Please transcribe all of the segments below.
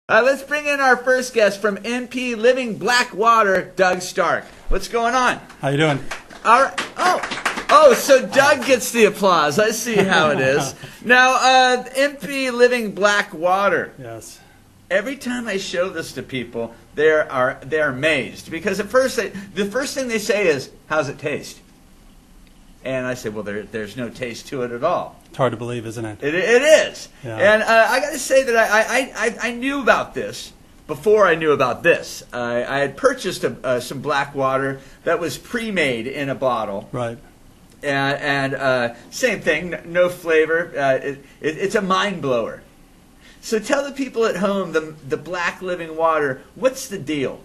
Let's bring in our first guest from MP Living Black Water, Doug Stark. What's going on? How you doing? All right. So Doug gets the applause. I see how it is. Now, MP Living Black Water. Yes. Every time I show this to people, they're amazed because at first the first thing they say is, "How's it taste?" And I say, "Well, there's no taste to it at all." It's hard to believe, isn't it? It is. Yeah. And I got to say that I knew about this before I knew about this. I had purchased some black water that was pre-made in a bottle. Right. And same thing, no flavor. It's a mind blower. So tell the people at home, the Black Living Water, what's the deal?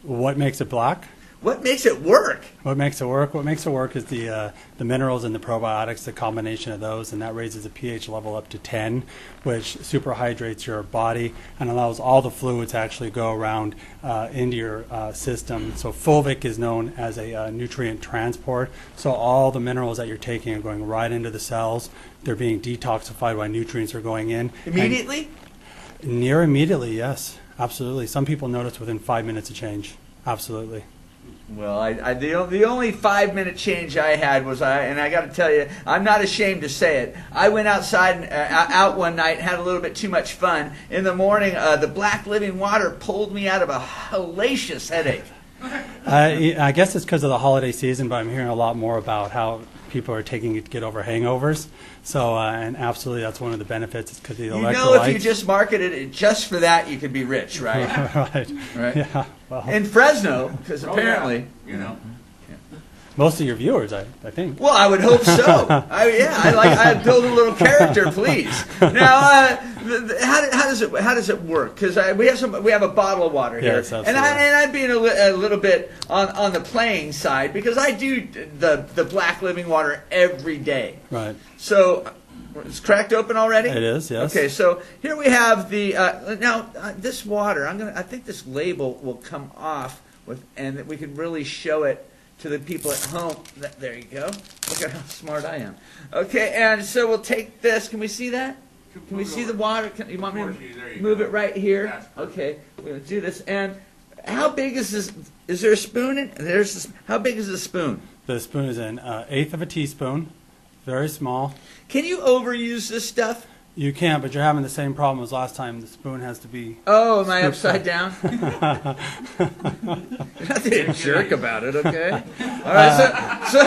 What makes it black? What makes it work? What makes it work? What makes it work is the minerals and the probiotics, the combination of those, and that raises the pH level up to 10, which superhydrates your body and allows all the fluids to actually go around into your system. So fulvic is known as a nutrient transport. So all the minerals that you're taking are going right into the cells. They're being detoxified while nutrients are going in. Immediately? And near immediately, yes. Absolutely. Some people notice within 5 minutes of change. Absolutely. Well, the only 5-minute change I had was and I got to tell you, I'm not ashamed to say it. I went outside and out one night and had a little bit too much fun. In the morning, the Black Living Water pulled me out of a hellacious headache. I guess it's because of the holiday season, but I'm hearing a lot more about how people are taking it to get over hangovers. So, and absolutely, that's one of the benefits. It's because the electrolytes. You know, if you just marketed it just for that, you could be rich, right? Right. Yeah. Well, in Fresno, because apparently, you know. Most of your viewers, I think. Well, I would hope so. I build a little character, please. Now, how does it work? Because we have a bottle of water here, yes, and I'm being a little bit on the playing side because I do the Black Living Water every day. Right. So it's cracked open already. It is, yes. Okay, so here we have the this water. I think this label will come off and that we can really show it to the people at home. There you go. Look at how smart I am. Okay, and so we'll take this. Can we see that? Can we see the water? You want me to move it right here? Okay, we're going to do this. And how big is this? Is there a spoon in? How big is the spoon? The spoon is an eighth of a teaspoon. Very small. Can you overuse this stuff? You can, but you're having the same problem as last time. The spoon has to be... Oh, am I upside down? You're not being a jerk about it, okay? All right, so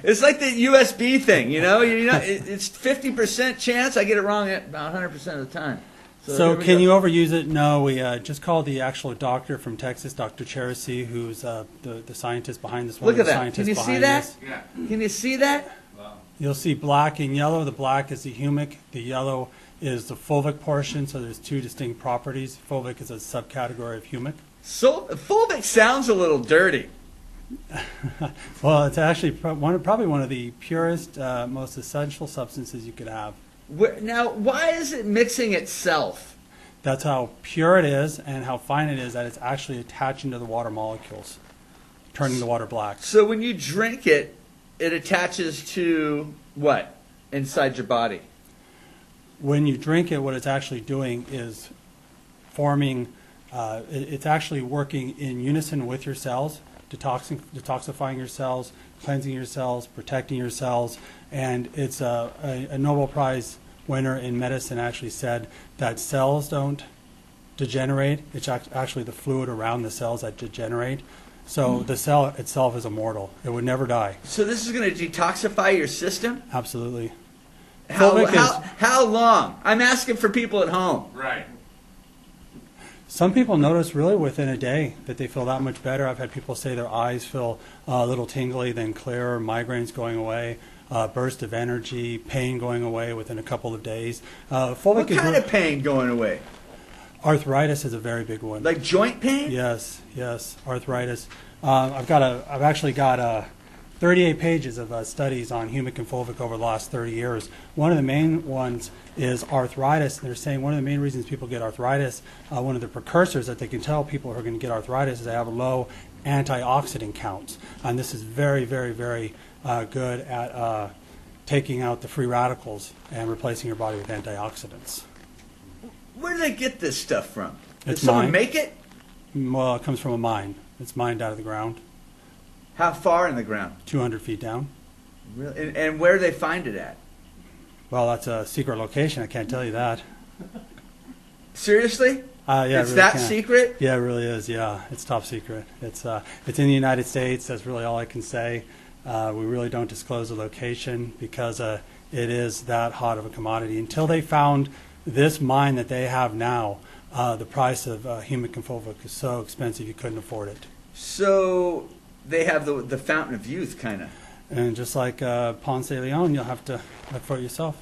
it's like the USB thing, you know? It's 50% chance I get it wrong at about 100% of the time. So can you overuse it? No, we just called the actual doctor from Texas, Dr. Cherisi, who's the scientist behind this. Look at that. Can you see that? Yeah. Can you see that? You'll see black and yellow. The black is the humic. The yellow is the fulvic portion. So there's two distinct properties. Fulvic is a subcategory of humic. So fulvic sounds a little dirty. Well, it's actually probably one of the purest, most essential substances you could have. Now, why is it mixing itself? That's how pure it is and how fine it is that it's actually attaching to the water molecules, turning the water black. So when you drink it, it attaches to what inside your body? When you drink it, what it's actually doing is forming, it's actually working in unison with your cells, detoxifying your cells, cleansing your cells, protecting your cells, and it's a Nobel Prize winner in medicine actually said that cells don't degenerate. It's actually the fluid around the cells that degenerate. So the cell itself is immortal. It would never die. So this is going to detoxify your system? Absolutely. How long? I'm asking for people at home. Right. Some people notice really within a day that they feel that much better. I've had people say their eyes feel a little tingly, then clearer, migraines going away, burst of energy, pain going away within a couple of days. What kind of pain going away? Arthritis is a very big one. Like joint pain? Yes, arthritis. I've actually got 38 pages of studies on humic and fulvic over the last 30 years. One of the main ones is arthritis. They're saying one of the main reasons people get arthritis, one of the precursors that they can tell people who are going to get arthritis is they have low antioxidant counts. And this is very, very, very good at taking out the free radicals and replacing your body with antioxidants. Where do they get this stuff from? Did It's someone mine. make it? Well, it comes from a mine. It's mined out of the ground, How far in the ground? 200 feet down. Really? And where do they find it at? Well, that's a secret location. I can't tell you that. Seriously? Yeah, It's I really that can't. secret? Yeah, it really is. Yeah, it's top secret. It's in the United States. That's really all I can say. We really don't disclose the location because it is that hot of a commodity. Until they found this mine that they have now, the price of humic fulvic is so expensive you couldn't afford it. So they have the fountain of youth, kind of. And just like Ponce de Leon, you'll have to look for it yourself.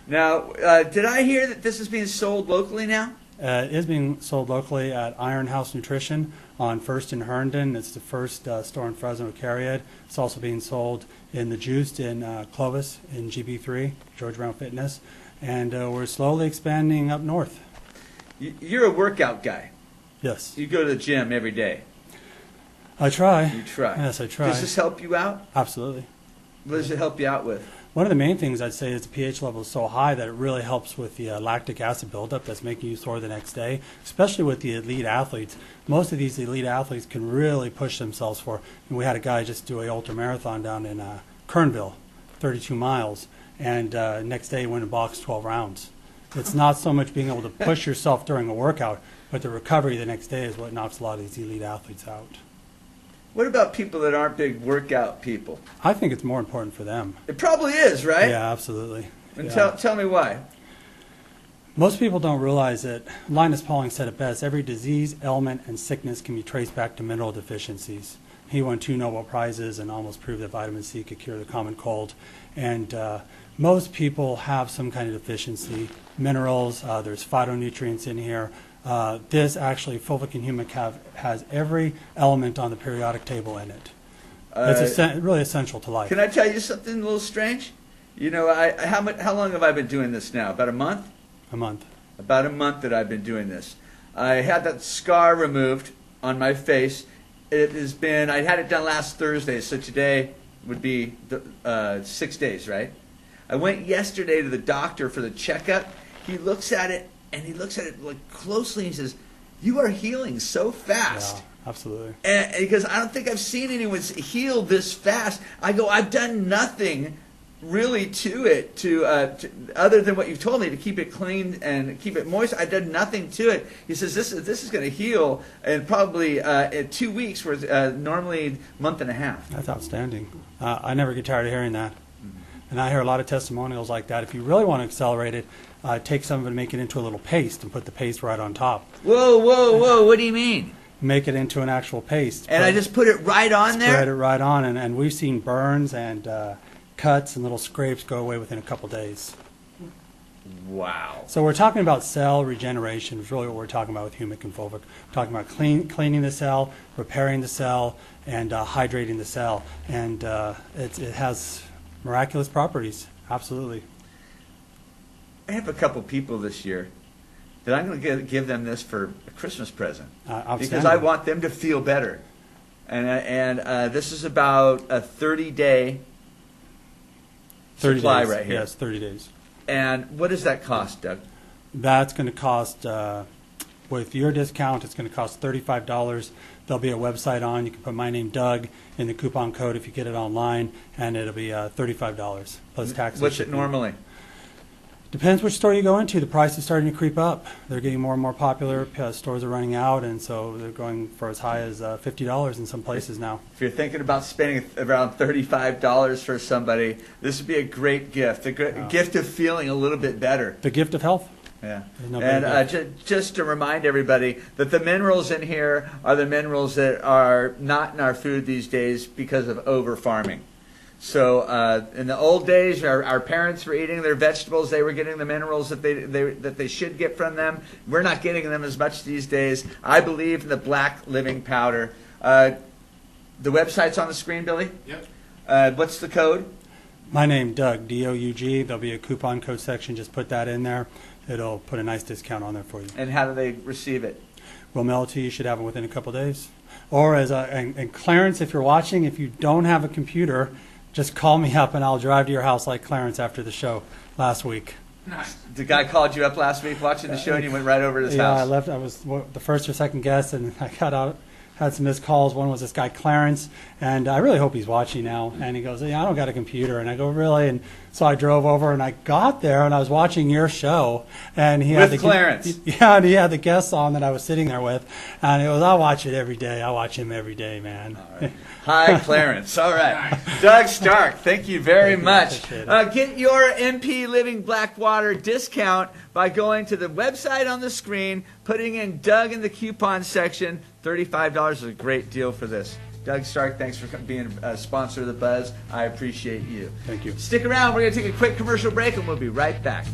Now, did I hear that this is being sold locally now? It is being sold locally at Iron House Nutrition on First and Herndon. It's the first store in Fresno to carry it. It's also being sold in the Juiced in Clovis in GB3, George Brown Fitness. And we're slowly expanding up north. You're a workout guy. Yes. You go to the gym every day. I try. You try. Yes, I try. Does this help you out? Absolutely. What does it help you out with? One of the main things I'd say is the pH level is so high that it really helps with the lactic acid buildup that's making you sore the next day, especially with the elite athletes. Most of these elite athletes can really push themselves for, and we had a guy just do a ultra marathon down in Kernville, 32 miles, and next day he went and boxed 12 rounds. It's not so much being able to push yourself during a workout, but the recovery the next day is what knocks a lot of these elite athletes out. What about people that aren't big workout people? I think it's more important for them. It probably is, right? Yeah, absolutely. And Yeah. tell me why. Most people don't realize that Linus Pauling said it best, every disease, ailment, and sickness can be traced back to mineral deficiencies. He won 2 Nobel Prizes and almost proved that vitamin C could cure the common cold. And most people have some kind of deficiency. Minerals, there's phytonutrients in here. This actually, fulvic and humic has every element on the periodic table in it. It's really essential to life. Can I tell you something a little strange? You know, how long have I been doing this now? About a month? A month. About a month that I've been doing this. I had that scar removed on my face. It has been, I had it done last Thursday, so today would be 6 days, right? I went yesterday to the doctor for the checkup. He looks at it, and he looks at it like closely, and he says, "You are healing so fast." Yeah, absolutely. And because I don't think I've seen anyone heal this fast. I go, I've done nothing really to it, to other than what you've told me, to keep it clean and keep it moist. I've done nothing to it. He says this is going to heal in probably in 2 weeks, whereas normally a month and a half. That's outstanding. I never get tired of hearing that. And I hear a lot of testimonials like that. If you really want to accelerate it, take some of it and make it into a little paste and put the paste right on top. Whoa, whoa, whoa! What do you mean? Make it into an actual paste. And I just put it right on there? Spread it right on, and we've seen burns and cuts and little scrapes go away within a couple days. Wow. So we're talking about cell regeneration is really what we're talking about with humic and fulvic. We're talking about cleaning the cell, repairing the cell, and hydrating the cell. And it has miraculous properties, absolutely. I have a couple people this year that I'm going to give them this for a Christmas present. Because I want them to feel better. And this is about a 30-day 30 supply days. right here. Yes, 30 days. And what does that cost, Doug? That's going to cost, with your discount, it's going to cost $35. There'll be a website on. You can put my name, Doug, in the coupon code if you get it online, and it'll be $35 plus tax. What's it normally? Depends which store you go into. The price is starting to creep up. They're getting more and more popular. Stores are running out, and so they're going for as high as $50 in some places now. If you're thinking about spending around $35 for somebody, this would be a great gift. A gift of feeling a little bit better. The gift of health. Yeah. No And just to remind everybody that the minerals in here are the minerals that are not in our food these days because of over farming. So in the old days, our parents were eating their vegetables. They were getting the minerals that they should get from them. We're not getting them as much these days. I believe in the Black Living Powder. The website's on the screen, Billy? Yep. What's the code? My name, Doug, D-O-U-G. There'll be a coupon code section. Just put that in there. It'll put a nice discount on there for you. And how do they receive it? We'll mail it to you. You should have it within a couple days. Or and Clarence, if you're watching, if you don't have a computer, just call me up and I'll drive to your house like Clarence after the show last week. Nice. The guy called you up last week watching the show, and you went right over to his house. I left. I was the first or second guest, and I got out. Had some missed calls. One was this guy Clarence, and I really hope he's watching now. And he goes, "Yeah, I don't got a computer." And I go, "Really?" And so I drove over, and I got there, and I was watching your show, and he had With Clarence. Yeah, and he had the guests on that I was sitting there with, and it was, "I watch it every day. I watch him every day, man." All right. Hi, Clarence. All right. Doug Stark, thank you very much. Get your MP Living Blackwater discount by going to the website on the screen, putting in Doug in the coupon section. $35 is a great deal for this. Doug Stark, thanks for being a sponsor of The Buzz. I appreciate you. Thank you. Stick around. We're going to take a quick commercial break, and we'll be right back.